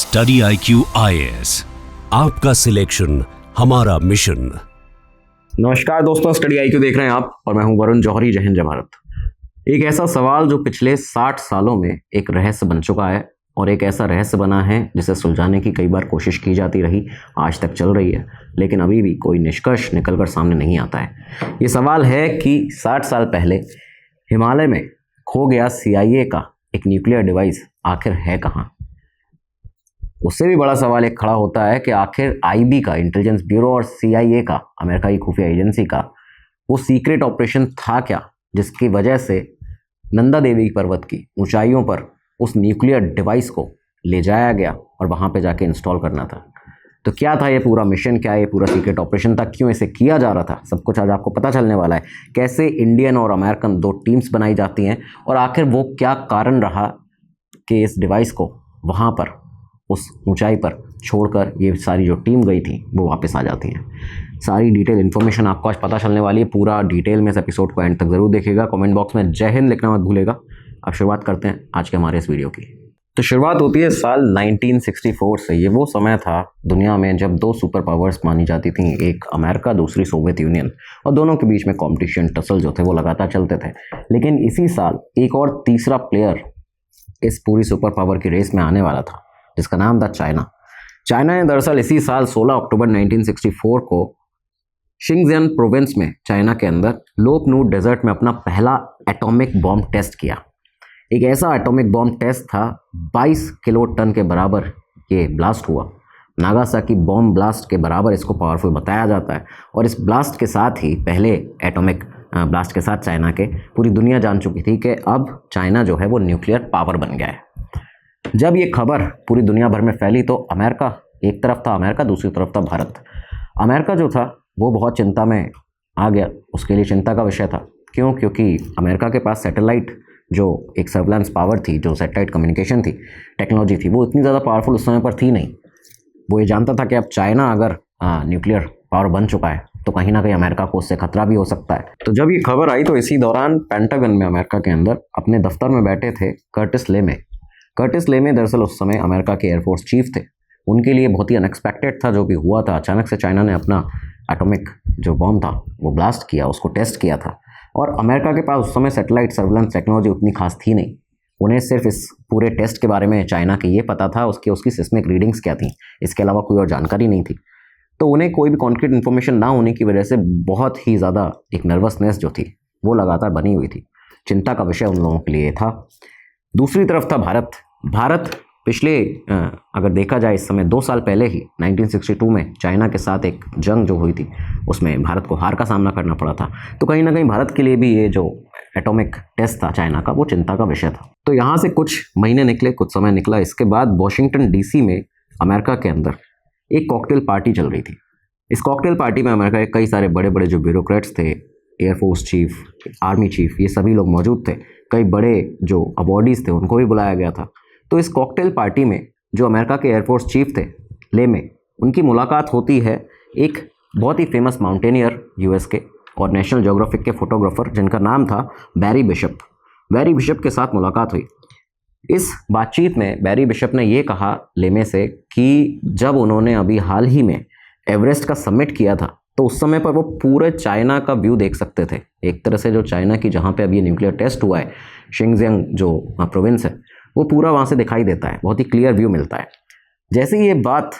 Study IQ IAS, आपका selection हमारा mission. नमस्कार दोस्तों, स्टडी IQ देख रहे हैं आप और मैं हूं वरुण जौहरी। जय हिंद जय भारत। एक ऐसा सवाल जो पिछले 60 सालों में एक रहस्य बन चुका है और एक ऐसा रहस्य बना है जिसे सुलझाने की कई बार कोशिश की जाती रही, आज तक चल रही है, लेकिन अभी भी कोई निष्कर्ष निकलकर सामने नहीं आता है। ये सवाल है कि 60 साल पहले हिमालय में खो गया CIA का एक न्यूक्लियर डिवाइस आखिर है कहाँ। उससे भी बड़ा सवाल एक खड़ा होता है कि आखिर IB का, इंटेलिजेंस ब्यूरो, और CIA का, अमेरिका की खुफिया एजेंसी का, वो सीक्रेट ऑपरेशन था क्या जिसकी वजह से नंदा देवी पर्वत की ऊंचाइयों पर उस न्यूक्लियर डिवाइस को ले जाया गया और वहाँ पे जाके इंस्टॉल करना था। तो क्या था ये पूरा मिशन, क्या ये पूरा सीक्रेट ऑपरेशन था, क्यों इसे किया जा रहा था, सब कुछ आज आपको पता चलने वाला है। कैसे इंडियन और अमेरिकन दो टीम्स बनाई जाती हैं और आखिर वो क्या कारण रहा कि इस डिवाइस को वहाँ पर उस ऊंचाई पर छोड़कर ये सारी जो टीम गई थी वो वापस आ जाती हैं। सारी डिटेल इन्फॉर्मेशन आपको आज पता चलने वाली है। पूरा डिटेल में इस एपिसोड को एंड तक ज़रूर देखिएगा। कमेंट बॉक्स में जय हिंद लिखना मत भूलेगा। अब शुरुआत करते हैं आज के हमारे इस वीडियो की। तो शुरुआत होती है साल 1964 से। ये वो समय था दुनिया में जब दो सुपर पावर्स मानी जाती थी, एक अमेरिका, दूसरी सोवियत यूनियन, और दोनों के बीच में कॉम्पिटिशन, टसल जो थे वो लगातार चलते थे। लेकिन इसी साल एक और तीसरा प्लेयर इस पूरी सुपर पावर की रेस में आने वाला था, जिसका नाम था चाइना। चाइना ने दरअसल इसी साल 16 अक्टूबर 1964 को शिंगजियान प्रोविंस में, चाइना के अंदर लोपनू डेजर्ट में अपना पहला एटॉमिक बॉम्ब टेस्ट किया। एक ऐसा एटॉमिक बॉम्ब टेस्ट था, 22 किलो टन के बराबर ये ब्लास्ट हुआ। नागासाकी बॉम्ब ब्लास्ट के बराबर इसको पावरफुल बताया जाता है। और इस ब्लास्ट के साथ ही, पहले एटॉमिक ब्लास्ट के साथ चाइना के, पूरी दुनिया जान चुकी थी कि अब चाइना जो है वो न्यूक्लियर पावर बन गया है। जब ये खबर पूरी दुनिया भर में फैली तो अमेरिका, एक तरफ था अमेरिका, दूसरी तरफ था भारत। अमेरिका जो था वो बहुत चिंता में आ गया। उसके लिए चिंता का विषय था। क्यों? क्योंकि अमेरिका के पास सैटेलाइट, जो एक सर्विलांस पावर थी, जो सैटेलाइट कम्युनिकेशन थी, टेक्नोलॉजी थी, वो इतनी ज़्यादा पावरफुल उस समय पर थी नहीं। वो ये जानता था कि अब चाइना अगर न्यूक्लियर पावर बन चुका है तो कहीं ना कहीं अमेरिका को उससे खतरा भी हो सकता है। तो जब ये खबर आई तो इसी दौरान पेंटागन में, अमेरिका के अंदर, अपने दफ्तर में बैठे थे कर्टिस लेमे। कर्टिस लेमे दरअसल उस समय अमेरिका के एयरफोर्स चीफ थे। उनके लिए बहुत ही अनएक्सपेक्टेड था जो भी हुआ था। अचानक से चाइना ने अपना एटॉमिक जो बॉम्ब था वो ब्लास्ट किया, उसको टेस्ट किया था। और अमेरिका के पास उस समय सैटेलाइट सर्विलांस टेक्नोलॉजी उतनी खास थी नहीं। उन्हें सिर्फ इस पूरे टेस्ट के बारे में चाइना के ये पता था, उसकी सिस्मिक रीडिंग्स क्या थी, इसके अलावा कोई और जानकारी नहीं थी। तो उन्हें कोई भी कॉन्क्रीट इन्फॉर्मेशन ना होने की वजह से बहुत ही ज़्यादा एक नर्वसनेस जो थी वो लगातार बनी हुई थी। चिंता का विषय उन लोगों के लिए था। दूसरी तरफ था भारत। भारत पिछले, अगर देखा जाए, इस समय 2 साल पहले ही 1962 में चाइना के साथ एक जंग जो हुई थी उसमें भारत को हार का सामना करना पड़ा था। तो कहीं ना कहीं भारत के लिए भी ये जो एटॉमिक टेस्ट था चाइना का, वो चिंता का विषय था। तो यहाँ से कुछ महीने निकले, कुछ समय निकला। इसके बाद वॉशिंगटन DC में, अमेरिका के अंदर, एक कॉकटेल पार्टी चल रही थी। इस कॉकटेल पार्टी में अमेरिका के कई सारे बड़े बड़े जो ब्यूरोक्रेट्स थे, एयरफोर्स चीफ, आर्मी चीफ, ये सभी लोग मौजूद थे। कई बड़े जो अवॉर्डीज़ थे उनको भी बुलाया गया था। तो इस कॉकटेल पार्टी में जो अमेरिका के एयरफोर्स चीफ थे लेमे, उनकी मुलाकात होती है एक बहुत ही फेमस माउंटेनियर US के और नेशनल ज्योग्राफिक के फोटोग्राफर जिनका नाम था बैरी बिशप। बैरी बिशप के साथ मुलाकात हुई। इस बातचीत में बैरी बिशप ने ये कहा लेमे से कि जब उन्होंने अभी हाल ही में एवरेस्ट का समिट किया था तो उस समय पर वो पूरे चाइना का व्यू देख सकते थे। एक तरह से जो चाइना की, जहाँ पे अभी ये न्यूक्लियर टेस्ट हुआ है, शिंगजियांग जो प्रोविंस है, वो पूरा वहाँ से दिखाई देता है, बहुत ही क्लियर व्यू मिलता है। जैसे ही ये बात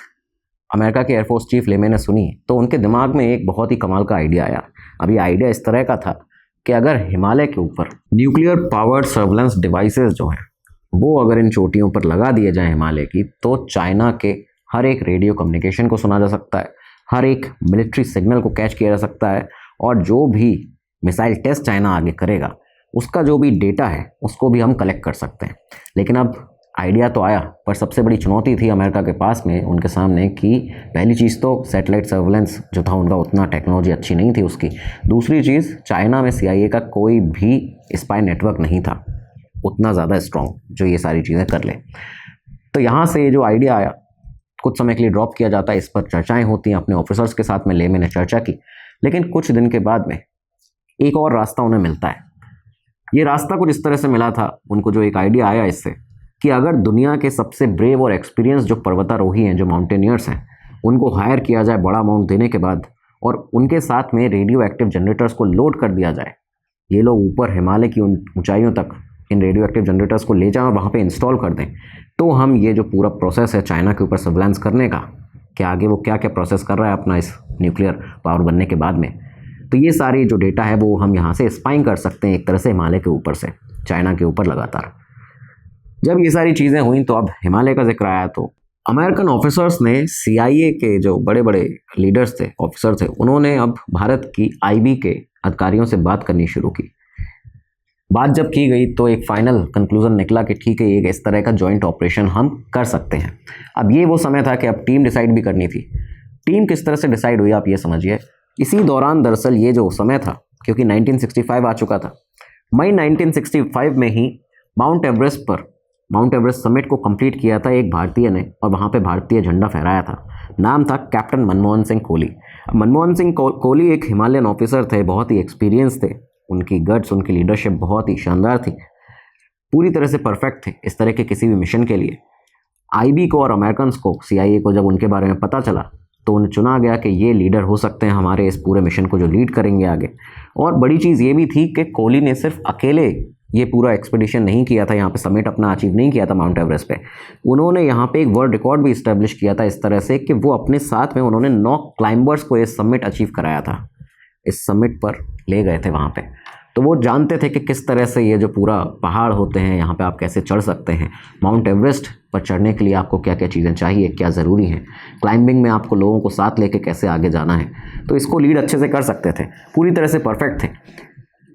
अमेरिका के एयरफोर्स चीफ लेमे ने सुनी तो उनके दिमाग में एक बहुत ही कमाल का आइडिया आया। अब ये आइडिया इस तरह का था कि अगर हिमालय के ऊपर न्यूक्लियर पावर्ड सर्विलांस डिवाइसेस जो हैं वो अगर इन चोटियों पर लगा दिए जाएँ हिमालय की, तो चाइना के हर एक रेडियो कम्युनिकेशन को सुना जा सकता है, हर एक मिलिट्री सिग्नल को कैच किया जा सकता है, और जो भी मिसाइल टेस्ट चाइना आगे करेगा उसका जो भी डेटा है उसको भी हम कलेक्ट कर सकते हैं। लेकिन अब आइडिया तो आया, पर सबसे बड़ी चुनौती थी अमेरिका के पास में, उनके सामने, कि पहली चीज़ तो सैटेलाइट सर्विलेंस जो था उनका, उतना टेक्नोलॉजी अच्छी नहीं थी उसकी। दूसरी चीज़, चाइना में CIA का कोई भी स्पाई नेटवर्क नहीं था उतना ज़्यादा स्ट्रॉन्ग जो ये सारी चीज़ें कर ले। तो यहाँ से ये जो आइडिया आया, कुछ समय के लिए ड्रॉप किया जाता है, इस पर चर्चाएँ होती हैं अपने ऑफिसर्स के साथ में। लेमे ने चर्चा की, लेकिन कुछ दिन के बाद में एक और रास्ता उन्हें मिलता है। ये रास्ता कुछ इस तरह से मिला था उनको, जो एक आइडिया आया इससे, कि अगर दुनिया के सबसे ब्रेव और एक्सपीरियंस जो पर्वतारोही हैं, जो माउंटेनियर्स हैं, उनको हायर किया जाए बड़ा अमाउंट देने के बाद और उनके साथ में रेडियो एक्टिव जनरेटर्स को लोड कर दिया जाए, ये लोग ऊपर हिमालय की उन ऊंचाइयों तक इन रेडियो एक्टिव जनरेटर्स को ले जाएं और वहाँ पे इंस्टॉल कर दें, तो हम ये जो पूरा प्रोसेस है चाइना के ऊपर सर्विलांस करने का, कि आगे वो क्या क्या प्रोसेस कर रहा है अपना इस न्यूक्लियर पावर बनने के बाद में, तो ये सारी जो डेटा है वो हम यहाँ से स्पाइंग कर सकते हैं एक तरह से हिमालय के ऊपर से चाइना के ऊपर लगातार। जब ये सारी चीज़ें हुई तो अब हिमालय का जिक्र आया, तो अमेरिकन ऑफिसर्स ने CIA के जो बड़े बड़े लीडर्स थे, ऑफिसर थे, उन्होंने अब भारत की IB के अधिकारियों से बात करनी शुरू की। बात जब की गई तो एक फाइनल कंक्लूजन निकला कि ठीक है, एक इस तरह का जॉइंट ऑपरेशन हम कर सकते हैं। अब ये वो समय था कि अब टीम डिसाइड भी करनी थी। टीम किस तरह से डिसाइड हुई आप ये समझिए। इसी दौरान दरअसल ये जो समय था, क्योंकि 1965 आ चुका था, मई 1965 में ही माउंट एवरेस्ट समिट को कंप्लीट किया था एक भारतीय ने, और वहाँ पे भारतीय झंडा फहराया था। नाम था कैप्टन मनमोहन सिंह कोहली। मनमोहन सिंह कोहली एक हिमालयन ऑफिसर थे, बहुत ही एक्सपीरियंस थे, उनकी गट्स, उनकी लीडरशिप बहुत ही शानदार थी, पूरी तरह से परफेक्ट थे इस तरह के किसी भी मिशन के लिए। IB को और अमेरिकन को, CIA को जब उनके बारे में पता चला तो उन्हें चुना गया कि ये लीडर हो सकते हैं हमारे इस पूरे मिशन को जो लीड करेंगे आगे। और बड़ी चीज़ ये भी थी कि कोहली ने सिर्फ अकेले ये पूरा एक्सपीडिशन नहीं किया था, यहाँ पे समिट अपना अचीव नहीं किया था माउंट एवरेस्ट पे, उन्होंने यहाँ पे एक वर्ल्ड रिकॉर्ड भी इस्टेब्लिश किया था इस तरह से कि वो अपने साथ में उन्होंने 9 क्लाइंबर्स को ये समिट अचीव कराया था, इस समिट पर ले गए थे वहाँ पे। तो वो जानते थे कि किस तरह से ये जो पूरा पहाड़ होते हैं यहाँ पे आप कैसे चढ़ सकते हैं, माउंट एवरेस्ट पर चढ़ने के लिए आपको क्या क्या चीज़ें चाहिए, क्या ज़रूरी है, क्लाइंबिंग में आपको लोगों को साथ लेके कैसे आगे जाना है, तो इसको लीड अच्छे से कर सकते थे, पूरी तरह से परफेक्ट थे।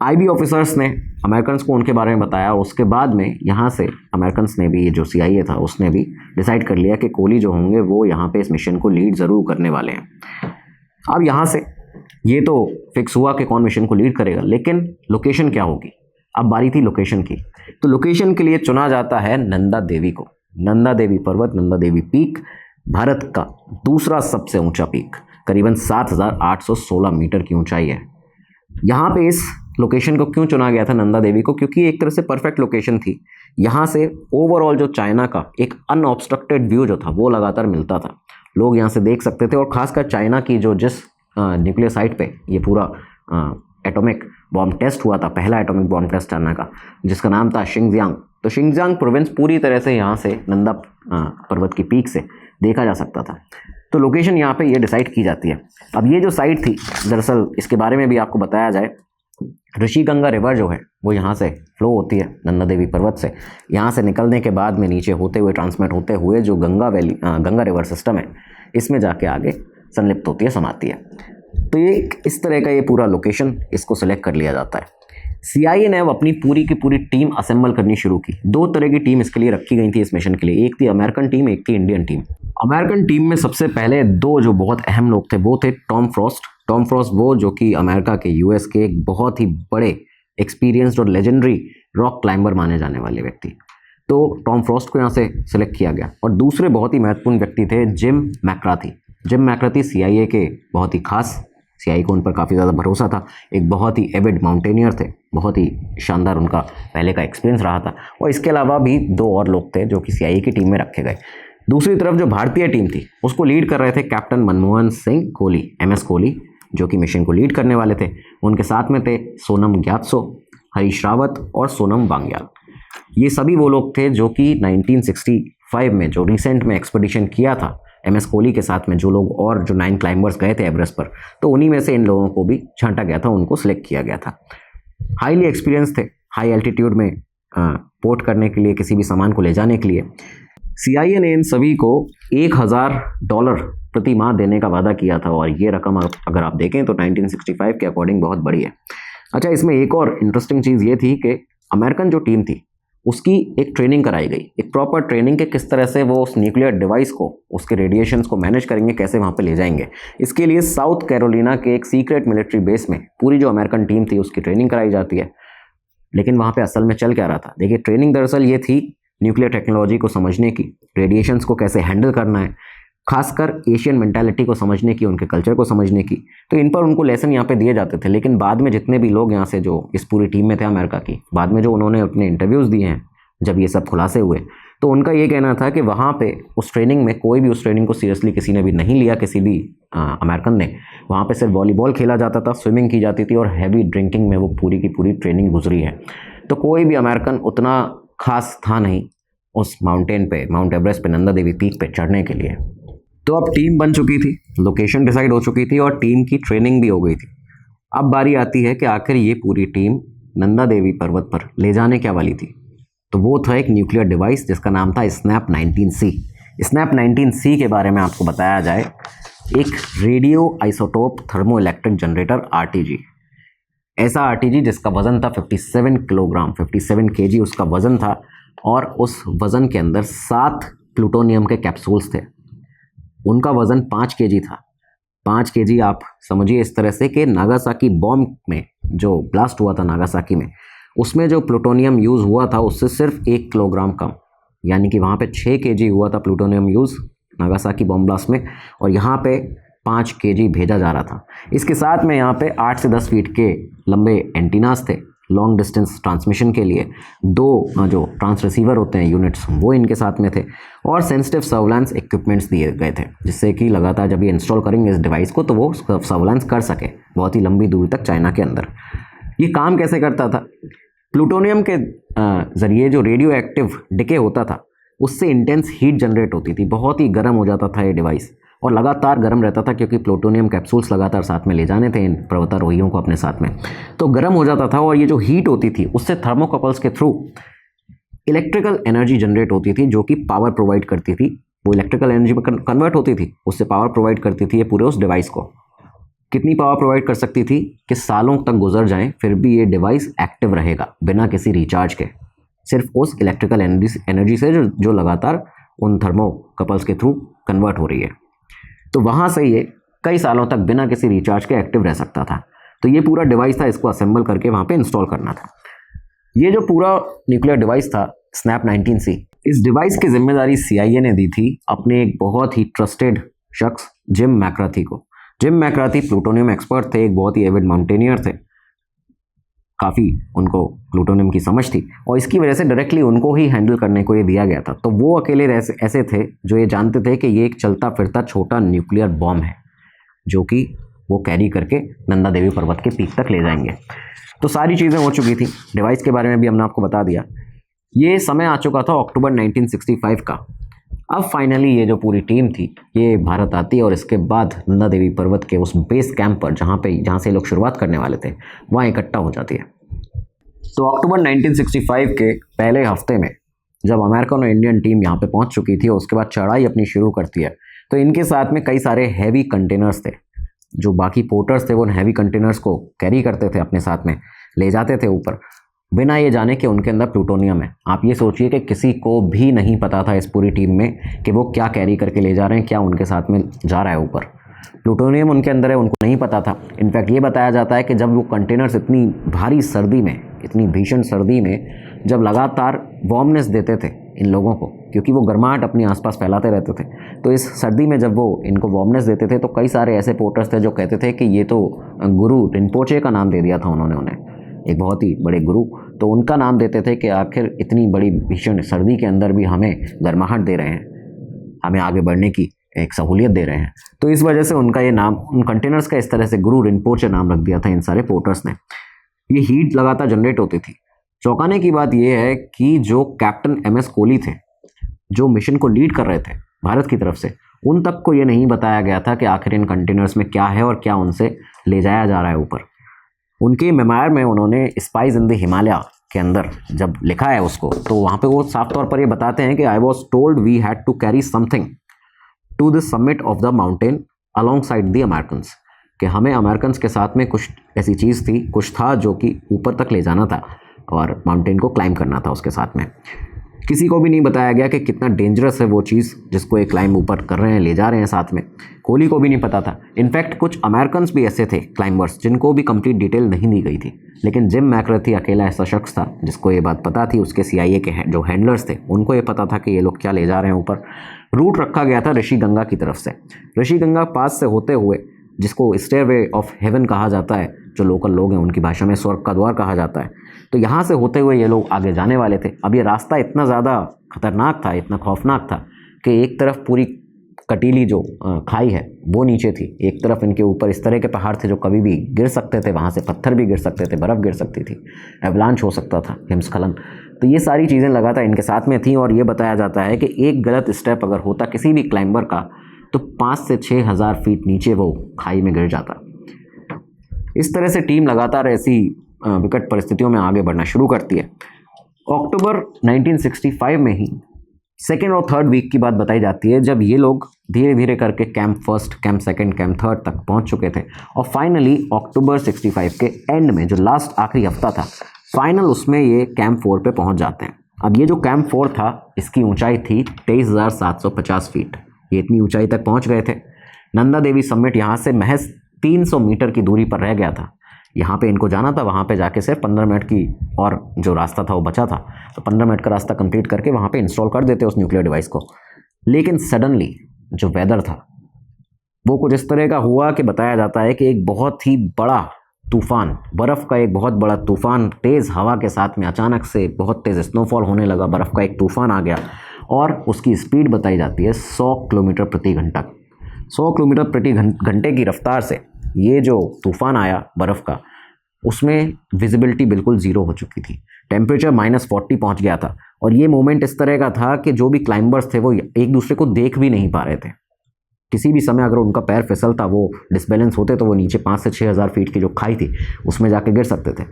IB ऑफिसर्स ने अमेरिकन को उनके बारे में बताया। उसके बाद में यहाँ से अमेरिकन ने भी, ये जो CIA था उसने भी डिसाइड कर लिया कि कोहली जो होंगे वो यहाँ पे इस मिशन को लीड ज़रूर करने वाले हैं। अब यहाँ से ये तो फिक्स हुआ कि कौन मिशन को लीड करेगा, लेकिन लोकेशन क्या होगी, अब बारी थी लोकेशन की। तो लोकेशन के लिए चुना जाता है नंदा देवी को। नंदा देवी पर्वत, नंदा देवी पीक भारत का दूसरा सबसे ऊंचा पीक, करीबन 7,816 मीटर की ऊंचाई है। यहाँ पे इस लोकेशन को क्यों चुना गया था नंदा देवी को, क्योंकि एक तरह से परफेक्ट लोकेशन थी। यहाँ से ओवरऑल जो चाइना का एक अनऑब्स्ट्रक्टेड व्यू जो था वो लगातार मिलता था, लोग यहाँ से देख सकते थे। और खासकर चाइना की जो जिस न्यूक्लियर साइट पे ये पूरा एटॉमिक बॉम्ब टेस्ट हुआ था, पहला एटॉमिक बॉम्ब टेस्ट चाइना का, जिसका नाम था शिंगजियांग, तो शिंगजियांग प्रोविंस पूरी तरह से यहाँ से नंदा पर्वत की पीक से देखा जा सकता था। तो लोकेशन यहाँ पे ये डिसाइड की जाती है। अब ये जो साइट थी, दरअसल इसके बारे में भी आपको बताया जाए, ऋषिगंगा रिवर जो है वो यहाँ से फ्लो होती है नंदा देवी पर्वत से। यहाँ से निकलने के बाद में नीचे होते हुए, ट्रांसमिट होते हुए जो गंगा रिवर सिस्टम है, इसमें जाके आगे संलिप्त होती है, समाती है। तो ये इस तरह का ये पूरा लोकेशन इसको सिलेक्ट कर लिया जाता है। CIA ने अब अपनी पूरी की पूरी टीम असेंबल करनी शुरू की। 2 तरह की टीम इसके लिए रखी गई थी इस मिशन के लिए, एक थी अमेरिकन टीम, एक थी इंडियन टीम। अमेरिकन टीम में सबसे पहले 2 जो बहुत अहम लोग थे वो थे टॉम फ्रॉस्ट वो जो कि अमेरिका के, US के एक बहुत ही बड़े एक्सपीरियंस्ड और लेजेंडरी रॉक क्लाइंबर माने जाने वाले व्यक्ति। तो टॉम फ्रॉस्ट को यहाँ से सिलेक्ट किया गया। और दूसरे बहुत ही महत्वपूर्ण व्यक्ति थे जिम मैक्राथी, CIA के बहुत ही खास, CIA को उन पर काफ़ी ज़्यादा भरोसा था, एक बहुत ही एविड माउंटेनियर थे, बहुत ही शानदार उनका पहले का एक्सपीरियंस रहा था। और इसके अलावा भी 2 और लोग थे जो कि CIA की टीम में रखे गए। दूसरी तरफ जो भारतीय टीम थी उसको लीड कर रहे थे कैप्टन मनमोहन सिंह कोहली, MS कोहली, जो कि मिशन को लीड करने वाले थे। उनके साथ में थे सोनम ग्यात्सो, हरीश रावत और सोनम वांग्याल। ये सभी वो लोग थे जो कि 1965 में जो रिसेंट में एक्सपीडिशन किया था MS कोहली के साथ में, जो लोग और जो 9 क्लाइंबर्स गए थे एवरेस्ट पर, तो उन्हीं में से इन लोगों को भी छांटा गया था, उनको सिलेक्ट किया गया था। हाईली एक्सपीरियंस थे, हाई एल्टीट्यूड में पोर्ट करने के लिए, किसी भी सामान को ले जाने के लिए। CIA ने इन सभी को $1,000 प्रति माह देने का वादा किया था, और ये रकम अगर आप देखें तो 1965 के अकॉर्डिंग बहुत बड़ी है। अच्छा, इसमें एक और इंटरेस्टिंग चीज़ ये थी कि अमेरिकन जो टीम थी उसकी एक ट्रेनिंग कराई गई, एक प्रॉपर ट्रेनिंग के किस तरह से वो उस न्यूक्लियर डिवाइस को, उसके रेडिएशंस को मैनेज करेंगे, कैसे वहाँ पे ले जाएंगे। इसके लिए साउथ कैरोलिना के एक सीक्रेट मिलिट्री बेस में पूरी जो अमेरिकन टीम थी उसकी ट्रेनिंग कराई जाती है। लेकिन वहाँ पे असल में चल क्या रहा था, देखिए, ट्रेनिंग दरअसल ये थी न्यूक्लियर टेक्नोलॉजी को समझने की, रेडिएशंस को कैसे हैंडल करना है, खासकर एशियन मेंटालिटी को समझने की, उनके कल्चर को समझने की। तो इन पर उनको लेसन यहाँ पे दिए जाते थे। लेकिन बाद में जितने भी लोग यहाँ से जो इस पूरी टीम में थे अमेरिका की, बाद में जो उन्होंने अपने इंटरव्यूज़ दिए हैं, जब ये सब खुलासे हुए, तो उनका ये कहना था कि वहाँ पे उस ट्रेनिंग में कोई भी उस ट्रेनिंग को सीरियसली किसी ने भी नहीं लिया, किसी भी अमेरिकन ने। वहाँ पे सिर्फ वॉलीबॉल खेला जाता था, स्विमिंग की जाती थी और हैवी ड्रिंकिंग में वो पूरी की पूरी ट्रेनिंग गुजरी है। तो कोई भी अमेरिकन उतना खास था नहीं उस माउंटेन पे, माउंट एवरेस्ट पे, नंदा देवी पीक पे चढ़ने के लिए। तो अब टीम बन चुकी थी, लोकेशन डिसाइड हो चुकी थी और टीम की ट्रेनिंग भी हो गई थी। अब बारी आती है कि आखिर ये पूरी टीम नंदा देवी पर्वत पर ले जाने क्या वाली थी। तो वो था एक न्यूक्लियर डिवाइस जिसका नाम था स्नैप 19C। स्नैप 19C के बारे में आपको बताया जाए, एक radio isotope thermo electric generator RTG, ऐसा RTG जिसका वज़न था 57 किलोग्राम, 57 kg उसका वज़न था। और उस वज़न के अंदर 7 प्लूटोनियम के कैप्सूल्स थे। उनका वज़न 5 kg था। 5 kg आप समझिए इस तरह से कि नागासाकी बॉम्ब में जो ब्लास्ट हुआ था नागासाकी में, उसमें जो प्लूटोनियम यूज़ हुआ था उससे सिर्फ 1 किलोग्राम कम, यानी कि वहाँ पे 6 kg हुआ था plutonium use Nagasaki bomb blast में, और यहाँ पे 5 kg भेजा जा रहा था। इसके साथ में यहाँ पे 8 से 10 फीट के लंबे एंटीनास थे लॉन्ग डिस्टेंस ट्रांसमिशन के लिए। 2 जो ट्रांस रिसीवर होते हैं यूनिट्स, वो इनके साथ में थे, और सेंसिटिव सर्वेलेंस इक्विपमेंट्स दिए गए थे, जिससे कि लगातार जब ये इंस्टॉल करेंगे इस डिवाइस को तो वो सर्वेलेंस कर सके बहुत ही लंबी दूरी तक चाइना के अंदर। ये काम कैसे करता था? प्लूटोनियम के ज़रिए जो रेडियो एक्टिव डिके होता था उससे इंटेंस हीट जनरेट होती थी, बहुत ही गर्म हो जाता था ये डिवाइस, और लगातार गर्म रहता था क्योंकि प्लूटोनियम कैप्सूल्स लगातार साथ में ले जाने थे इन पर्वतारोहियों को अपने साथ में, तो गर्म हो जाता था। और ये जो हीट होती थी उससे थर्मोकपल्स के थ्रू इलेक्ट्रिकल एनर्जी जनरेट होती थी जो कि पावर प्रोवाइड करती थी। वो इलेक्ट्रिकल एनर्जी में कन्वर्ट होती थी, उससे पावर प्रोवाइड करती थी ये पूरे उस डिवाइस को। कितनी पावर प्रोवाइड कर सकती थी कि सालों तक गुजर जाएं फिर भी ये डिवाइस एक्टिव रहेगा बिना किसी रिचार्ज के, सिर्फ उस इलेक्ट्रिकल एनर्जी से जो लगातार उन थर्मोकपल्स के थ्रू कन्वर्ट हो रही है। तो वहाँ से ये कई सालों तक बिना किसी रिचार्ज के एक्टिव रह सकता था। तो ये पूरा डिवाइस था, इसको असेंबल करके वहाँ पे इंस्टॉल करना था। ये जो पूरा न्यूक्लियर डिवाइस था स्नैप 19C, इस डिवाइस की जिम्मेदारी CIA ने दी थी अपने एक बहुत ही ट्रस्टेड शख्स जिम मैकराथी को। जिम मैकराथी प्लूटोनियम एक्सपर्ट थे, एक बहुत ही एविड माउंटेनियर थे, काफ़ी उनको प्लूटोनियम की समझ थी, और इसकी वजह से डायरेक्टली उनको ही हैंडल करने को ये दिया गया था। तो वो अकेले ऐसे थे जो ये जानते थे कि ये एक चलता फिरता छोटा न्यूक्लियर बॉम्ब है जो कि वो कैरी करके नंदा देवी पर्वत के पीक तक ले जाएंगे। तो सारी चीज़ें हो चुकी थी, डिवाइस के बारे में भी हमने आपको बता दिया। ये समय आ चुका था अक्टूबर 1965 का। अब फाइनली ये जो पूरी टीम थी ये भारत आती है, और इसके बाद नंदा देवी पर्वत के उस बेस कैंप पर जहाँ से लोग शुरुआत करने वाले थे वहाँ इकट्ठा हो जाती है। तो अक्टूबर 1965 के पहले हफ्ते में जब अमेरिकन और इंडियन टीम यहाँ पे पहुँच चुकी थी और उसके बाद चढ़ाई अपनी शुरू करती है, तो इनके साथ में कई सारे हैवी कंटेनर्स थे। जो बाकी पोर्टर्स थे वो उन हैवी कंटेनर्स को कैरी करते थे, अपने साथ में ले जाते थे ऊपर, बिना ये जाने कि उनके अंदर प्लूटोनियम है। आप ये सोचिए कि किसी को भी नहीं पता था इस पूरी टीम में कि वो क्या कैरी करके ले जा रहे हैं, क्या उनके साथ में जा रहा है ऊपर। प्लूटोनियम उनके अंदर है, उनको नहीं पता था। इनफैक्ट ये बताया जाता है कि जब वो कंटेनर्स इतनी भारी सर्दी में, इतनी भीषण सर्दी में जब लगातार वार्मनेस देते थे इन लोगों को, क्योंकि वो गर्माहट अपने आसपास फैलाते रहते थे, तो इस सर्दी में जब वो इनको वार्मनेस देते थे तो कई सारे ऐसे पोर्टर्स थे जो कहते थे कि ये तो गुरु रिनपोचे का नाम दे दिया था उन्होंने उन्हें, एक बहुत ही बड़े गुरु, तो उनका नाम देते थे कि आखिर इतनी बड़ी भीषण सर्दी के अंदर भी हमें गर्माहट दे रहे हैं, हमें आगे बढ़ने की एक सहूलियत दे रहे हैं। तो इस वजह से उनका ये नाम, उन कंटेनर्स का इस तरह से गुरु रिनपोचे नाम रख दिया था इन सारे पोर्टर्स ने। ये हीट लगातार जनरेट होती थी। चौंकाने की बात यह है कि जो कैप्टन MS कोहली थे, जो मिशन को लीड कर रहे थे भारत की तरफ से, उन तक को ये नहीं बताया गया था कि आखिर इन कंटेनर्स में क्या है और क्या उनसे ले जाया जा रहा है ऊपर। उनके मेमोयर में उन्होंने स्पाइस इन द हिमालय के अंदर जब लिखा है उसको, तो वहाँ पे वो साफ तौर पर ये बताते हैं कि I was told we had to carry something to the summit of the mountain alongside the Americans, कि हमें अमेरिकन्स के साथ में कुछ ऐसी चीज़ थी, कुछ था जो कि ऊपर तक ले जाना था और माउंटेन को क्लाइंब करना था उसके साथ में। किसी को भी नहीं बताया गया कि कितना डेंजरस है वो चीज़ जिसको ये क्लाइंब ऊपर कर रहे हैं, ले जा रहे हैं साथ में। कोहली को भी नहीं पता था। इनफैक्ट कुछ अमेरिकन्स भी ऐसे थे क्लाइंबर्स जिनको भी कंप्लीट डिटेल नहीं दी गई थी, लेकिन जिम मैकराथी अकेला ऐसा शख्स था जिसको ये बात पता थी। उसके CIA के जो हैंडलर्स थे उनको ये पता था कि ये लोग क्या ले जा रहे हैं ऊपर। रूट रखा गया था ऋषि गंगा की तरफ से। ऋषि गंगा पास से होते हुए, जिसको स्टेयरवे ऑफ हेवन कहा जाता है, जो लोकल लोग हैं उनकी भाषा में स्वर्ग का द्वार कहा जाता है, तो यहाँ से होते हुए ये लोग आगे जाने वाले थे। अब ये रास्ता इतना ज़्यादा खतरनाक था, इतना खौफनाक था कि एक तरफ पूरी कटीली जो खाई है वो नीचे थी, एक तरफ इनके ऊपर इस तरह के पहाड़ थे जो कभी भी गिर सकते थे, वहाँ से पत्थर भी गिर सकते थे, बर्फ़ गिर सकती थी, एवलांच हो सकता था, हिमस्खलन। तो ये सारी चीज़ें लगातार इनके साथ में थी। और ये बताया जाता है कि एक गलत स्टेप अगर होता किसी भी क्लाइंबर का तो 5 से 6 हज़ार फीट नीचे वो खाई में गिर जाता। इस तरह से टीम लगातार ऐसी विकट परिस्थितियों में आगे बढ़ना शुरू करती है। अक्टूबर 1965 में ही सेकेंड और थर्ड वीक की बात बताई जाती है, जब ये लोग धीरे धीरे करके camp first, camp second, camp third तक पहुंच चुके थे। और फाइनली अक्टूबर 65 के एंड में जो लास्ट आखिरी हफ्ता था, फाइनल उसमें ये कैंप 4 पे पहुंच जाते हैं। अब ये जो कैंप 4 था इसकी ऊंचाई थी 23,750 फीट। ये इतनी ऊंचाई तक पहुंच गए थे। नंदा देवी समिट यहाँ से महज 300 मीटर की दूरी पर रह गया था। यहाँ पे इनको जाना था, वहाँ पे जाके सिर्फ 15 मिनट की और जो रास्ता था वो बचा था, तो 15 मिनट का रास्ता कंप्लीट करके वहाँ पे इंस्टॉल कर देते उस न्यूक्लियर डिवाइस को। लेकिन सडनली जो वेदर था वो कुछ इस तरह का हुआ कि बताया जाता है कि एक बहुत ही बड़ा तूफान, बर्फ़ का एक बहुत बड़ा तूफान, तेज़ हवा के साथ में अचानक से बहुत तेज़ स्नोफॉल होने लगा, बर्फ़ का एक तूफान आ गया और उसकी स्पीड बताई जाती है 100 किलोमीटर प्रति घंटा। 100 किलोमीटर प्रति घंटे की रफ्तार से ये जो तूफ़ान आया बर्फ़ का, उसमें विजिबिलिटी बिल्कुल ज़ीरो हो चुकी थी। टेम्परेचर -40 पहुंच गया था। और ये मोमेंट इस तरह का था कि जो भी क्लाइंबर्स थे वो एक दूसरे को देख भी नहीं पा रहे थे। किसी भी समय अगर उनका पैर फिसलता, वो डिसबैलेंस होते तो वो नीचे 5 से 6 हज़ार फीट की जो खाई थी उसमें जाके गिर सकते थे।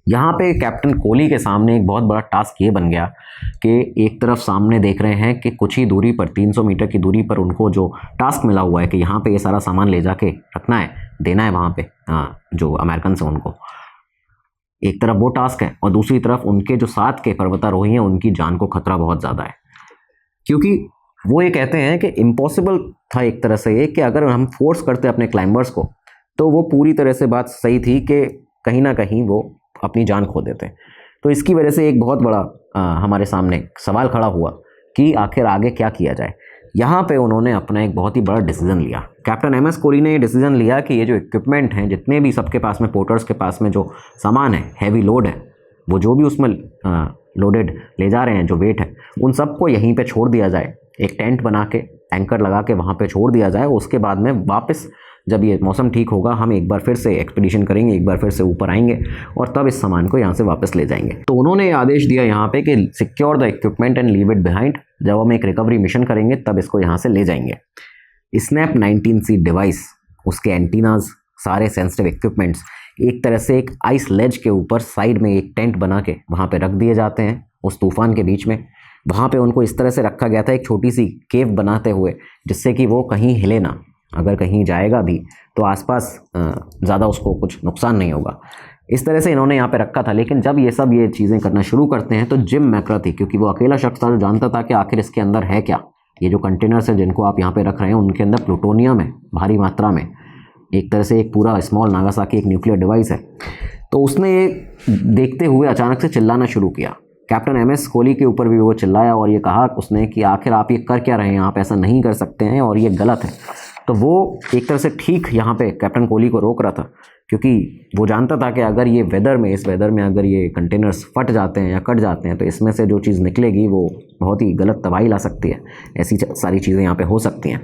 यहाँ पे कैप्टन कोहली के सामने एक बहुत बड़ा टास्क ये बन गया कि एक तरफ सामने देख रहे हैं कि कुछ ही दूरी पर, 300 मीटर की दूरी पर उनको जो टास्क मिला हुआ है कि यहाँ पे ये सारा सामान ले जाके रखना है, देना है वहाँ पे जो अमेरिकन हैं उनको। एक तरफ वो टास्क है और दूसरी तरफ उनके जो साथ के पर्वतारोही हैं उनकी जान को खतरा बहुत ज़्यादा है, क्योंकि वो ये कहते हैं कि इम्पॉसिबल था एक तरह से ये कि अगर हम फोर्स करते अपने क्लाइंबर्स को तो वो पूरी तरह से बात सही थी कि कहीं ना कहीं वो अपनी जान खो देते। तो इसकी वजह से एक बहुत बड़ा हमारे सामने सवाल खड़ा हुआ कि आखिर आगे क्या किया जाए। यहाँ पे उन्होंने अपना एक बहुत ही बड़ा डिसीजन लिया। कैप्टन MS कोहली ने ये डिसीजन लिया कि ये जो इक्विपमेंट हैं, जितने भी सबके पास में, पोर्टर्स के पास में जो सामान है, हैवी लोड है, वो जो भी उसमें लोडेड ले जा रहे हैं, जो वेट है, उन सबको यहीं पे छोड़ दिया जाए। एक टेंट बना के, एंकर लगा के वहाँ पे छोड़ दिया जाए। उसके बाद में वापस जब ये मौसम ठीक होगा हम एक बार फिर से एक्सपीडिशन करेंगे, एक बार फिर से ऊपर आएंगे और तब इस सामान को यहाँ से वापस ले जाएंगे। तो उन्होंने आदेश दिया यहाँ पे कि secure the equipment and leave it behind. जब हम एक रिकवरी मिशन करेंगे तब इसको यहाँ से ले जाएंगे। स्नैप 19C डिवाइस, उसके एंटीनाज, सारे सेंसिटिव इक्विपमेंट्स एक तरह से एक आइस लेज के ऊपर साइड में एक टेंट बना के वहाँ पे रख दिए जाते हैं उस तूफान के बीच में। वहाँ पे उनको इस तरह से रखा गया था, एक छोटी सी केव बनाते हुए, जिससे कि वो कहीं हिले ना। अगर कहीं जाएगा भी तो आसपास ज़्यादा उसको कुछ नुकसान नहीं होगा। इस तरह से इन्होंने यहाँ पे रखा था। लेकिन जब ये चीज़ें करना शुरू करते हैं तो जिम मैक्रथी, क्योंकि वो अकेला शख्स था जो जानता था कि आखिर इसके अंदर है क्या। ये जो कंटेनर्स हैं जिनको आप यहाँ पे रख रहे हैं उनके अंदर प्लूटोनियम है भारी मात्रा में, एक तरह से एक पूरा स्मॉल नागासाकी एक न्यूक्लियर डिवाइस है। तो उसने ये देखते हुए अचानक से चिल्लाना शुरू किया। कैप्टन MS कोहली के ऊपर भी वो चिल्लाया और ये कहा उसने कि आखिर आप ये कर क्या रहे हैं, आप ऐसा नहीं कर सकते हैं और ये गलत है। तो वो एक तरह से ठीक यहाँ पे कैप्टन कोहली को रोक रहा था, क्योंकि वो जानता था कि अगर ये इस वेदर में अगर ये कंटेनर्स फट जाते हैं या कट जाते हैं तो इसमें से जो चीज़ निकलेगी वो बहुत ही गलत तबाही ला सकती है। ऐसी सारी चीज़ें यहाँ पे हो सकती हैं।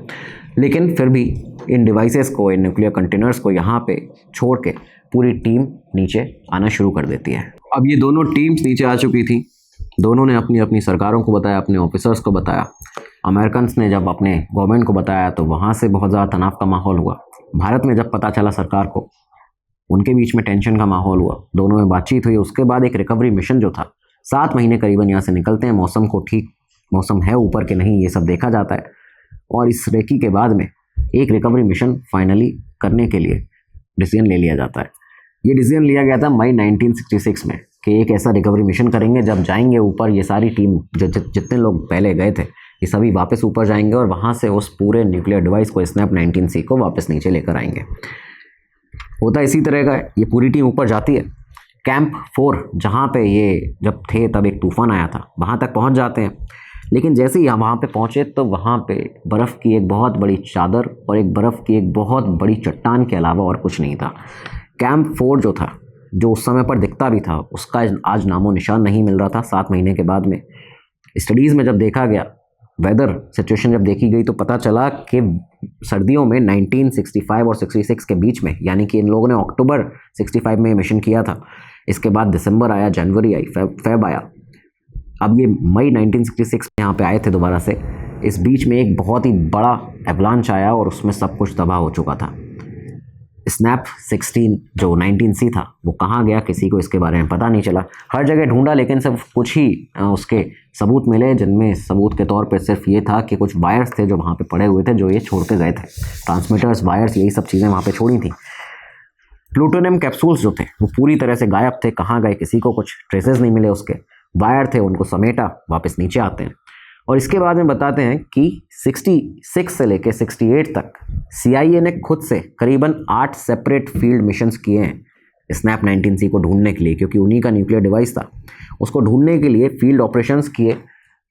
लेकिन फिर भी इन डिवाइसेस को, इन न्यूक्लियर कंटेनर्स को यहाँ पे छोड़ के पूरी टीम नीचे आना शुरू कर देती है। अब ये दोनों टीम्स नीचे आ चुकी थी। दोनों ने अपनी अपनी सरकारों को बताया, अपने ऑफिसर्स को बताया। अमेरिकन ने जब अपने गवर्नमेंट को बताया तो वहाँ से बहुत ज़्यादा तनाव का माहौल हुआ। भारत में जब पता चला सरकार को, उनके बीच में टेंशन का माहौल हुआ। दोनों में बातचीत हुई। उसके बाद एक रिकवरी मिशन जो था, 7 महीने करीबन यहाँ से निकलते हैं। मौसम को ठीक, मौसम है ऊपर के नहीं, ये सब देखा जाता है। और इस रेकी के बाद में एक रिकवरी मिशन फाइनली करने के लिए डिसीजन ले लिया जाता है। ये डिसीजन लिया गया था मई 1966 में कि एक ऐसा रिकवरी मिशन करेंगे, जब जाएंगे ऊपर ये सारी टीम, जितने लोग पहले गए थे ये सभी वापस ऊपर जाएंगे और वहाँ से उस पूरे न्यूक्लियर डिवाइस को, स्नैप 19C को वापस नीचे लेकर आएंगे। होता इसी तरह का है। ये पूरी टीम ऊपर जाती है। कैंप 4 जहाँ पे ये जब थे तब एक तूफ़ान आया था, वहाँ तक पहुँच जाते हैं। लेकिन जैसे ही वहाँ पे पहुँचे तो वहाँ पे बर्फ़ की एक बहुत बड़ी चादर और एक बर्फ़ की एक बहुत बड़ी चट्टान के अलावा और कुछ नहीं था। कैंप 4 जो था, जो उस समय पर दिखता भी था, उसका आज नामो निशान नहीं मिल रहा था 7 महीने के बाद में। स्टडीज़ में जब देखा गया, वेदर सिचुएशन जब देखी गई, तो पता चला कि सर्दियों में 1965 और 66 के बीच में, यानी कि इन लोगों ने अक्टूबर 65 में मिशन किया था, इसके बाद दिसंबर आया, जनवरी आई, फेब आया, अब ये मई 1966 में यहाँ पे आए थे दोबारा से। इस बीच में एक बहुत ही बड़ा एवलांच आया और उसमें सब कुछ तबाह हो चुका था। स्नैप 16 जो 19C था वो कहाँ गया, किसी को इसके बारे में पता नहीं चला। हर जगह ढूंढा लेकिन सब कुछ ही उसके सबूत मिले, जिनमें सबूत के तौर पर सिर्फ ये था कि कुछ वायर्स थे जो वहाँ पे पड़े हुए थे, जो ये छोड़ के गए थे, ट्रांसमीटर्स, वायर्स, यही सब चीज़ें वहाँ पे छोड़ी थी। प्लूटोनियम कैप्सूल्स जो थे वो पूरी तरह से गायब थे, कहाँ गए किसी को कुछ ट्रेसेस नहीं मिले उसके। वायर थे, उनको समेटा, वापस नीचे आते हैं। और इसके बाद में बताते हैं कि 66 से लेकर 68 तक CIA ने खुद से करीबन 8 सेपरेट फील्ड मिशंस किए हैं स्नैप 19C को ढूंढने के लिए, क्योंकि उन्हीं का न्यूक्लियर डिवाइस था। उसको ढूंढने के लिए फील्ड ऑपरेशंस किए,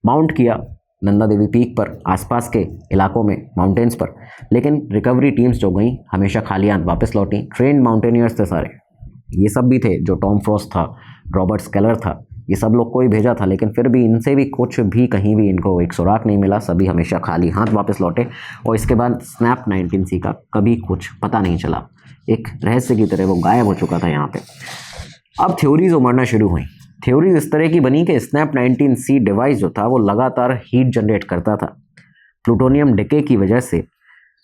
माउंट किया नंदा देवी पीक पर, आसपास के इलाकों में, माउंटेन्स पर, लेकिन रिकवरी टीम्स जो गई हमेशा खाली हाथ वापस लौटी। ट्रेंड माउंटेनियर्स थे सारे, ये सब भी थे, जो टॉम फ्रॉस्ट था, रॉबर्ट स्केलर था, ये सब लोग को ही भेजा था, लेकिन फिर भी इनसे भी कुछ भी कहीं भी इनको एक सुराग नहीं मिला, सभी हमेशा खाली हाथ वापस लौटे। और इसके बाद स्नैप 19C का कभी कुछ पता नहीं चला, एक रहस्य की तरह वो गायब हो चुका था यहाँ पे। अब थ्योरीज उमड़ना शुरू हुई। थ्योरीज इस तरह की बनी कि स्नैप 19C डिवाइस जो था वो लगातार हीट जनरेट करता था। प्लूटोनियम डिके की वजह से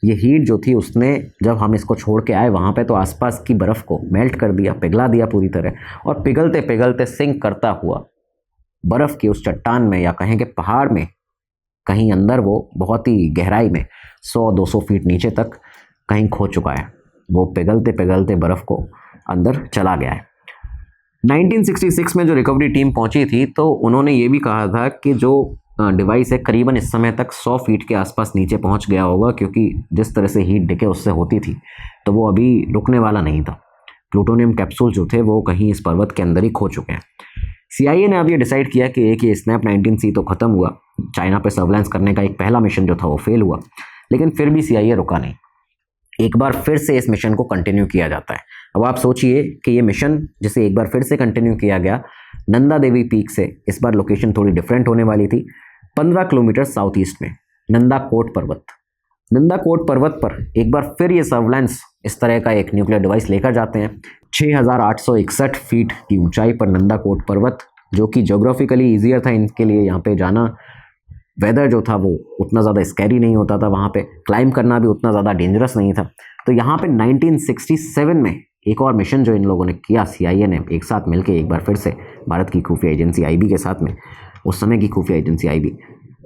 ये हीट जो थी, उसने जब हम इसको छोड़ के आए वहाँ पे, तो आसपास की बर्फ़ को मेल्ट कर दिया, पिघला दिया पूरी तरह, और पिघलते पिघलते सिंक करता हुआ बर्फ़ की उस चट्टान में, या कहें कि पहाड़ में कहीं अंदर, वो बहुत ही गहराई में 100-200 फीट नीचे तक कहीं खो चुका है। वो पिघलते पिघलते बर्फ़ को अंदर चला गया है। 1966 में जो रिकवरी टीम पहुंची थी, तो उन्होंने ये भी कहा था कि जो डिवाइस है करीबन इस समय तक 100 फीट के आसपास नीचे पहुंच गया होगा, क्योंकि जिस तरह से हीट डिके उससे होती थी, तो वो अभी रुकने वाला नहीं था। प्लूटोनियम कैप्सूल जो थे वो कहीं इस पर्वत के अंदर ही खो चुके हैं। CIA ने अब ये डिसाइड किया कि एक ये स्नैप 19C तो ख़त्म हुआ, चाइना पे सर्वेलेंस करने का एक पहला मिशन जो था वो फेल हुआ, लेकिन फिर भी CIA रुका नहीं। एक बार फिर से इस मिशन को कंटिन्यू किया जाता है। अब आप सोचिए कि ये मिशन जिसे एक बार फिर से कंटिन्यू किया गया, नंदा देवी पीक से, इस बार लोकेशन थोड़ी डिफरेंट होने वाली थी, 15 किलोमीटर साउथ ईस्ट में नंदा कोट पर्वत। नंदा कोट पर्वत पर एक बार फिर ये सर्वेलेंस इस तरह का एक न्यूक्लियर डिवाइस लेकर जाते हैं। 6861 फीट की ऊंचाई पर नंदा कोट पर्वत, जो कि जोग्राफिकली ईजियर था इनके लिए यहाँ पे जाना। वेदर जो था वो उतना ज़्यादा स्कैरी नहीं होता था, वहाँ पे क्लाइंब करना भी उतना ज़्यादा डेंजरस नहीं था। तो यहाँ पे 1967 में एक और मिशन जो इन लोगों ने किया, CIA ने एक साथ मिलकर एक बार फिर से, भारत की खुफिया एजेंसी IB के साथ में, उस समय की खुफिया एजेंसी IB,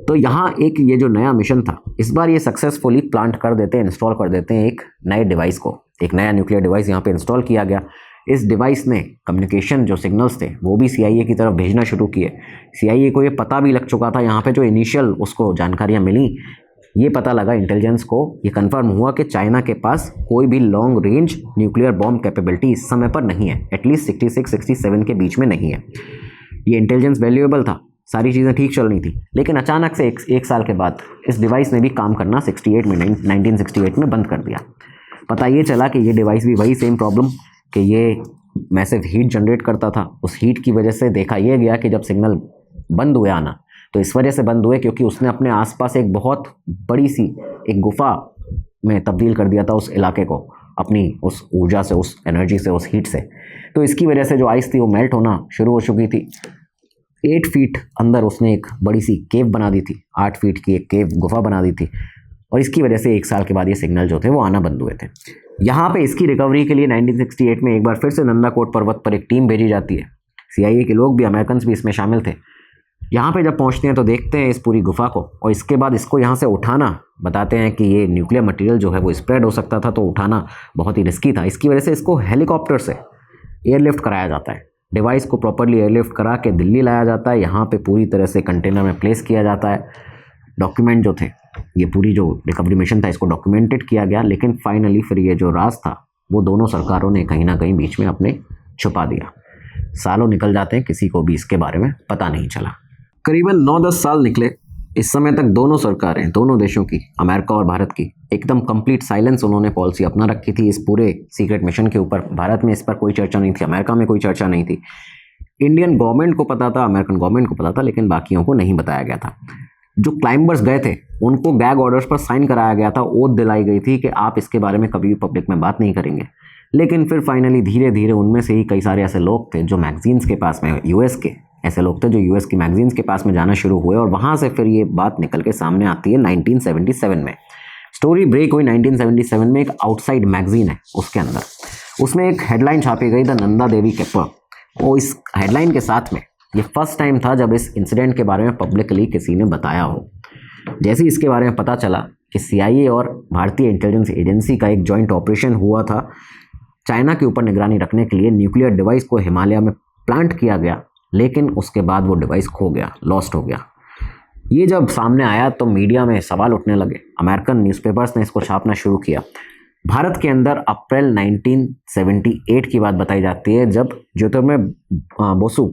तो यहाँ एक ये जो नया मिशन था, इस बार ये सक्सेसफुली प्लांट कर देते हैं, इंस्टॉल कर देते हैं एक नए डिवाइस को। एक नया न्यूक्लियर डिवाइस यहाँ पे इंस्टॉल किया गया। इस डिवाइस ने कम्युनिकेशन जो सिग्नल्स थे वो भी CIA की तरफ भेजना शुरू किए। CIA को ये पता भी लग चुका था, यहाँ पे जो इनिशियल उसको जानकारियाँ मिली, ये पता लगा इंटेलिजेंस को, ये कंफर्म हुआ कि चाइना के पास कोई भी long range nuclear bomb capability इस समय पर नहीं है, एटलीस्ट 66-67 के बीच में नहीं है। ये इंटेलिजेंस वैल्यूएबल था, सारी चीज़ें ठीक चल रही थी, लेकिन अचानक से एक साल के बाद इस डिवाइस ने भी काम करना 1968 में बंद कर दिया। पता ये चला कि ये डिवाइस भी वही सेम प्रॉब्लम, कि ये मैसिव हीट जनरेट करता था। उस हीट की वजह से देखा यह गया कि जब सिग्नल बंद हुए आना, तो इस वजह से बंद हुए क्योंकि उसने अपने आसपास एक बहुत बड़ी सी एक गुफा में तब्दील कर दिया था उस इलाके को, अपनी उस ऊर्जा से, उस एनर्जी से, उस हीट से। तो इसकी वजह से जो आइस थी वो मेल्ट होना शुरू हो चुकी थी। 8 फीट अंदर उसने एक बड़ी सी केव बना दी थी, 8 फीट की एक केव गुफा बना दी थी, और इसकी वजह से एक साल के बाद ये सिग्नल जो थे वो आना बंद हुए थे। यहाँ पे इसकी रिकवरी के लिए 1968 में एक बार फिर से नंदा कोट पर्वत पर एक टीम भेजी जाती है। CIA के लोग भी, अमेरिकन भी इसमें शामिल थे। यहाँ पे जब पहुँचते हैं तो देखते हैं इस पूरी गुफा को, और इसके बाद इसको यहाँ से उठाना, बताते हैं कि ये न्यूक्लियर मटेरियल जो है वो स्प्रेड हो सकता था, तो उठाना बहुत ही रिस्की था। इसकी वजह से इसको हेलीकॉप्टर से एयरलिफ्ट कराया जाता है। डिवाइस को प्रॉपर्ली एयरलिफ्ट करा के दिल्ली लाया जाता है, यहाँ पे पूरी तरह से कंटेनर में प्लेस किया जाता है। डॉक्यूमेंट जो थे, ये पूरी जो रिकवरी मिशन था इसको डॉक्यूमेंटेड किया गया, लेकिन फाइनली फिर ये जो राज था वो दोनों सरकारों ने कहीं ना कहीं बीच में अपने छुपा दिया। सालों निकल जाते हैं, किसी को भी इसके बारे में पता नहीं चला। करीबन 9-10 साल निकले। इस समय तक दोनों सरकारें, दोनों देशों की, अमेरिका और भारत की, एकदम कंप्लीट साइलेंस उन्होंने पॉलिसी अपना रखी थी इस पूरे सीक्रेट मिशन के ऊपर। भारत में इस पर कोई चर्चा नहीं थी, अमेरिका में कोई चर्चा नहीं थी। इंडियन गवर्नमेंट को पता था, अमेरिकन गवर्नमेंट को पता था, लेकिन बाकियों को नहीं बताया गया था। जो क्लाइंबर्स गए थे उनको गैग ऑर्डर्स पर साइन कराया गया था, ओथ दिलाई गई थी कि आप इसके बारे में कभी भी पब्लिक में बात नहीं करेंगे। लेकिन फिर फाइनली धीरे धीरे उनमें से ही कई सारे ऐसे लोग थे जो मैगजीन्स के पास में, यूएस के ऐसे लोग थे जो यूएस की मैगजीन्स के पास में जाना शुरू हुए, और वहाँ से फिर ये बात निकल के सामने आती है 1977 में। स्टोरी ब्रेक हुई 1977 में, एक आउटसाइड मैगजीन है उसके अंदर, उसमें एक हेडलाइन छापी गई, द नंदा देवी केपर। और इस हेडलाइन के साथ में ये फर्स्ट टाइम था जब इस इंसिडेंट के बारे में पब्लिकली किसी ने बताया हो। जैसे ही इसके बारे में पता चला कि सीआईए और भारतीय इंटेलिजेंस एजेंसी का एक जॉइंट ऑपरेशन हुआ था चाइना के ऊपर निगरानी रखने के लिए, न्यूक्लियर डिवाइस को हिमालय में प्लांट किया गया, लेकिन उसके बाद वो डिवाइस खो गया, लॉस्ट हो गया। ये जब सामने आया तो मीडिया में सवाल उठने लगे, अमेरिकन न्यूज़पेपर्स ने इसको छापना शुरू किया। भारत के अंदर अप्रैल 1978 की बात बताई जाती है, जब ज्योतिर्मय बोसु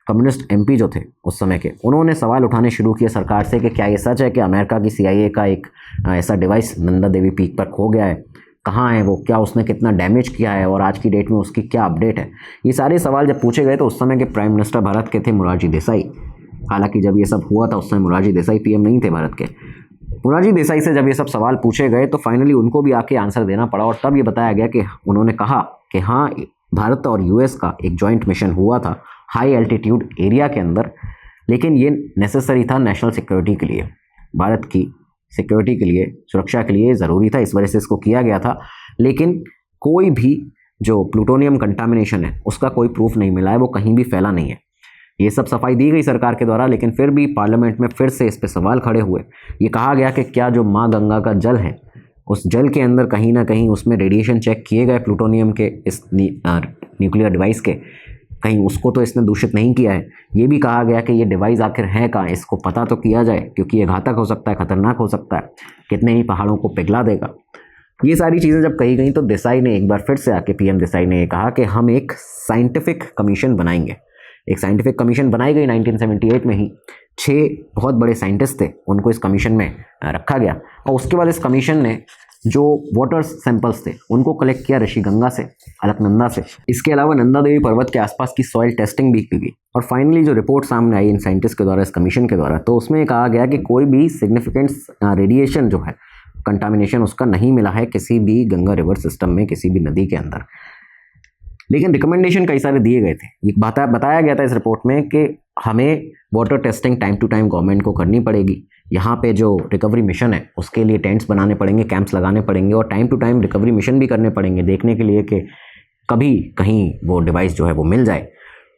कम्युनिस्ट एमपी जो थे उस समय के, उन्होंने सवाल उठाने शुरू किए सरकार से कि क्या ये सच है कि अमेरिका की सीआईए का एक ऐसा डिवाइस नंदा देवी पीक पर खो गया है, कहाँ है वो, क्या उसने कितना डैमेज किया है और आज की डेट में उसकी क्या अपडेट है। ये सारे सवाल जब पूछे गए तो उस समय के प्राइम मिनिस्टर भारत के थे मोरारजी देसाई। हालांकि जब ये सब हुआ था उस समय मोरारजी देसाई पीएम नहीं थे भारत के। मोरारजी देसाई से जब ये सब सवाल पूछे गए तो फाइनली उनको भी आके आंसर देना पड़ा, और तब ये बताया गया कि उन्होंने कहा कि हाँ, भारत और यूएस का एक जॉइंट मिशन हुआ था हाई एल्टीट्यूड एरिया के अंदर, लेकिन ये नेसेसरी था नेशनल सिक्योरिटी के लिए, भारत की सिक्योरिटी के लिए, सुरक्षा के लिए ज़रूरी था, इस वजह से इसको किया गया था। लेकिन कोई भी जो प्लूटोनियम कंटामिनेशन है उसका कोई प्रूफ नहीं मिला है, वो कहीं भी फैला नहीं है। ये सब सफाई दी गई सरकार के द्वारा, लेकिन फिर भी पार्लियामेंट में फिर से इस पर सवाल खड़े हुए। ये कहा गया कि क्या जो माँ गंगा का जल है उस जल के अंदर कहीं ना कहीं उसमें रेडिएशन चेक किए गए प्लूटोनियम के, इस न्यूक्लियर डिवाइस के, कहीं उसको तो इसने दूषित नहीं किया है। ये भी कहा गया कि ये डिवाइस आखिर है कहाँ, इसको पता तो किया जाए, क्योंकि ये घातक हो सकता है, खतरनाक हो सकता है, कितने ही पहाड़ों को पिघला देगा। ये सारी चीज़ें जब कही गई तो देसाई ने एक बार फिर से आके, पीएम देसाई ने कहा कि हम एक साइंटिफिक कमीशन बनाएंगे। एक साइंटिफिक कमीशन बनाई गई 1978 में ही। 6 बहुत बड़े साइंटिस्ट थे, उनको इस कमीशन में रखा गया, और उसके बाद इस कमीशन ने जो वाटर सैंपल्स थे उनको कलेक्ट किया ऋषि गंगा से, अलकनंदा से। इसके अलावा नंदा देवी पर्वत के आसपास की सॉइल टेस्टिंग भी की गई, और फाइनली जो रिपोर्ट सामने आई इन साइंटिस्ट के द्वारा, इस कमीशन के द्वारा, तो उसमें कहा गया कि कोई भी सिग्निफिकेंट रेडिएशन जो है, कंटामिनेशन उसका नहीं मिला है किसी भी गंगा रिवर सिस्टम में, किसी भी नदी के अंदर। लेकिन रिकमेंडेशन कई सारे दिए गए थे। ये बताया गया था इस रिपोर्ट में कि हमें water testing time to time government को करनी पड़ेगी, यहाँ पे जो रिकवरी मिशन है उसके लिए टेंट्स बनाने पड़ेंगे, कैंप्स लगाने पड़ेंगे, और time to time recovery mission भी करने पड़ेंगे देखने के लिए कि कभी कहीं वो डिवाइस जो है वो मिल जाए।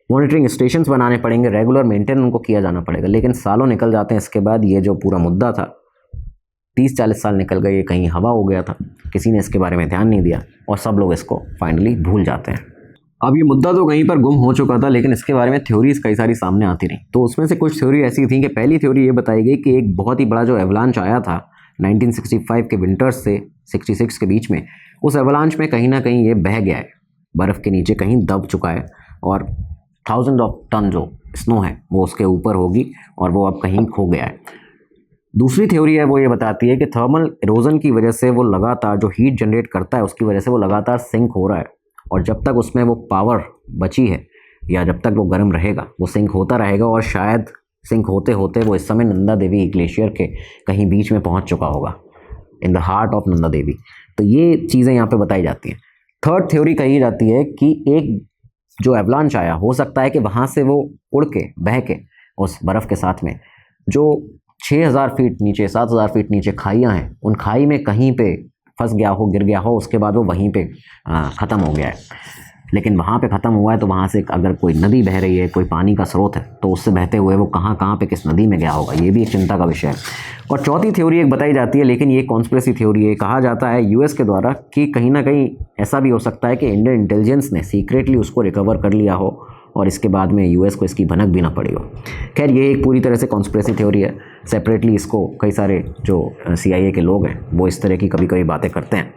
मॉनिटरिंग स्टेशंस बनाने पड़ेंगे, रेगुलर मेंटेन उनको किया जाना पड़ेगा। लेकिन सालों निकल जाते हैं इसके बाद, ये जो पूरा मुद्दा था 30-40 साल निकल गए, ये कहीं हवा हो गया था, किसी ने इसके बारे में ध्यान नहीं दिया, और सब लोग इसको फाइनली भूल जाते हैं। अब ये मुद्दा तो कहीं पर गुम हो चुका था, लेकिन इसके बारे में थ्योरीज कई सारी सामने आती रही। तो उसमें से कुछ थ्योरी ऐसी थी कि पहली थ्योरी ये बताई गई कि एक बहुत ही बड़ा जो एवलांच आया था 1965 के विंटर्स से 66 के बीच में, उस एवलांच में कहीं ना कहीं ये बह गया है, बर्फ़ के नीचे कहीं दब चुका है, और 1000 ऑफ टन जो स्नो है वो उसके ऊपर होगी, और वो अब कहीं खो गया है। दूसरी थ्योरी है वो ये बताती है कि थर्मल इरोजन की वजह से वो लगातार जो हीट जनरेट करता है उसकी वजह से वो लगातार सिंक हो रहा है, और जब तक उसमें वो पावर बची है या जब तक वो गर्म रहेगा वो सिंक होता रहेगा, और शायद सिंक होते होते वो इस समय नंदा देवी ग्लेशियर के कहीं बीच में पहुंच चुका होगा, in the heart of Nanda Devi. तो ये चीज़ें यहाँ पे बताई जाती हैं। थर्ड थ्योरी कही जाती है कि एक जो एवलांच आया, हो सकता है कि वहाँ से वो उड़ के बह के उस बर्फ़ के साथ में जो 6000 फीट नीचे, 7000 फीट नीचे खाइयाँ हैं, उन खाई में कहीं पे फंस गया हो, गिर गया हो, उसके बाद वो वहीं पे ख़त्म हो गया है। लेकिन वहाँ पे ख़त्म हुआ है तो वहाँ से अगर कोई नदी बह रही है, कोई पानी का स्रोत है, तो उससे बहते हुए वो कहाँ पे किस नदी में गया होगा, ये भी एक चिंता का विषय है। और चौथी थ्योरी एक बताई जाती है, लेकिन ये कॉन्स्पिरेसी थ्योरी है, कहा जाता है यूएस के द्वारा कि कहीं ना कहीं ऐसा भी हो सकता है कि इंडियन इंटेलिजेंस ने सीक्रेटली उसको रिकवर कर लिया हो, और इसके बाद में यूएस को इसकी भनक भी ना पड़ी हो। खैर, ये एक पूरी तरह से कॉन्स्पिरेसी थ्योरी है। सेपरेटली इसको कई सारे जो सीआईए के लोग हैं वो इस तरह की कभी कभी बातें करते हैं।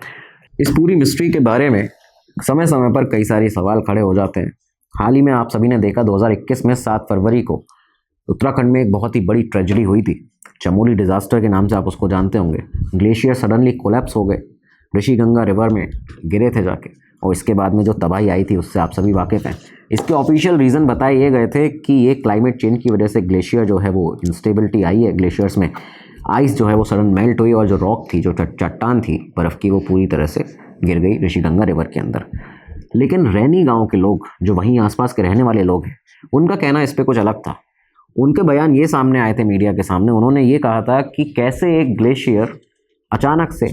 इस पूरी मिस्ट्री के बारे में समय समय पर कई सारे सवाल खड़े हो जाते हैं। हाल ही में आप सभी ने देखा 2021 में 7 फरवरी को उत्तराखंड में एक बहुत ही बड़ी ट्रेजेडी हुई थी। चमोली डिज़ास्टर के नाम से आप उसको जानते होंगे। ग्लेशियर सडनली कोलैप्स हो गए, ऋषि गंगा रिवर में गिरे थे जाके, और इसके बाद में जो तबाही आई थी उससे आप सभी वाकिफ़ हैं। इसके ऑफिशियल रीज़न बताए ये गए थे कि ये क्लाइमेट चेंज की वजह से ग्लेशियर जो है वो इंस्टेबिलिटी आई है, ग्लेशियर्स में आइस जो है वो सडन मेल्ट हुई और जो रॉक थी, जो चट्टान थी बर्फ़ की, वो पूरी तरह से गिर गई ऋषिगंगा रिवर के अंदर। लेकिन रैनी गांव के लोग, जो वहीं आसपास के रहने वाले लोग हैं, उनका कहना इस पर कुछ अलग था। उनके बयान ये सामने आए थे मीडिया के सामने। उन्होंने ये कहा था कि कैसे एक ग्लेशियर अचानक से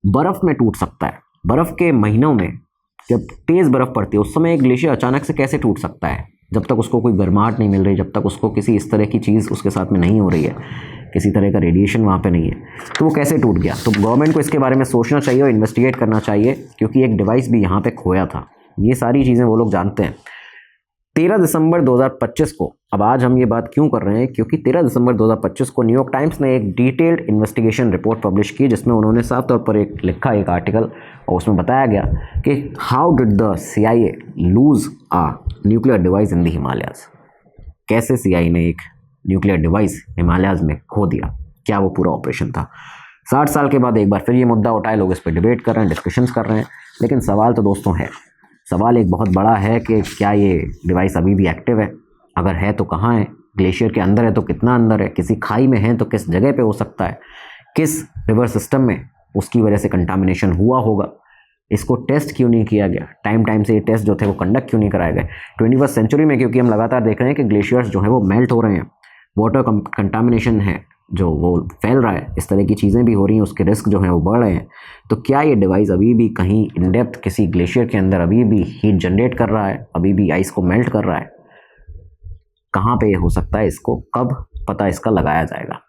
बर्फ़ में टूट सकता है। बर्फ़ के महीनों में जब तेज़ बर्फ़ पड़ती है उस समय एक ग्लेशियर अचानक से कैसे टूट सकता है, जब तक उसको कोई गर्माहट नहीं मिल रही, जब तक उसको किसी इस तरह की चीज़ उसके साथ में नहीं हो रही है, किसी तरह का रेडिएशन वहाँ पे नहीं है, तो वो कैसे टूट गया। तो गवर्नमेंट को इसके बारे में सोचना चाहिए और इन्वेस्टिगेट करना चाहिए, क्योंकि एक डिवाइस भी यहाँ पे खोया था। ये सारी चीज़ें वो लोग जानते हैं। 13 दिसंबर 2025 को, अब आज हम ये बात क्यों कर रहे हैं, क्योंकि 13 दिसंबर 2025 को न्यूयॉर्क टाइम्स ने एक डिटेल्ड इन्वेस्टिगेशन रिपोर्ट पब्लिश की, जिसमें उन्होंने साफ तौर पर एक आर्टिकल, और उसमें बताया गया कि how did the CIA lose a nuclear device in the Himalayas. कैसे CIA ने एक न्यूक्लियर डिवाइस हिमालयाज़ में खो दिया, क्या वो पूरा ऑपरेशन था। 60 साल के बाद एक बार फिर ये मुद्दा उठाए, लोग इस पर डिबेट कर रहे हैं, डिस्कशंस कर रहे हैं। लेकिन सवाल तो दोस्तों है, सवाल एक बहुत बड़ा है कि क्या ये डिवाइस अभी भी एक्टिव है, अगर है तो कहाँ है, ग्लेशियर के अंदर है तो कितना अंदर है, किसी खाई में है तो किस जगह पे हो सकता है, किस रिवर सिस्टम में उसकी वजह से कंटामिनेशन हुआ होगा, इसको टेस्ट क्यों नहीं किया गया, टाइम से ये टेस्ट जो थे वो कंडक्ट क्यों नहीं कराए गए 21वीं सेंचुरी में। क्योंकि हम लगातार देख रहे हैं कि ग्लेशियर्स जो है वो मेल्ट हो रहे हैं, वाटर कंटामिनेशन है जो वो फैल रहा है, इस तरह की चीज़ें भी हो रही हैं, उसके रिस्क जो हैं वो बढ़ रहे हैं। तो क्या ये डिवाइस अभी भी कहीं इन डेप्थ किसी ग्लेशियर के अंदर अभी भी हीट जनरेट कर रहा है, अभी भी आइस को मेल्ट कर रहा है, कहाँ पे ये हो सकता है, इसको कब पता इसका लगाया जाएगा।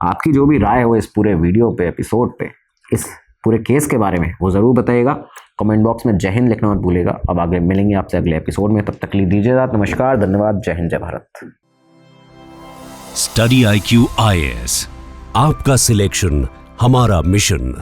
आपकी जो भी राय है वो इस पूरे वीडियो पे, एपिसोड पे, इस पूरे केस के बारे में वो ज़रूर बताइएगा। कमेंट बॉक्स में जय हिंद लिखना मत भूलिएगा। अब आगे मिलेंगे आपसे अगले एपिसोड में, तब तक ली दीजिए। नमस्कार, धन्यवाद, जय हिंद, जय भारत। स्टडी IQ IAS, आपका सिलेक्शन हमारा मिशन।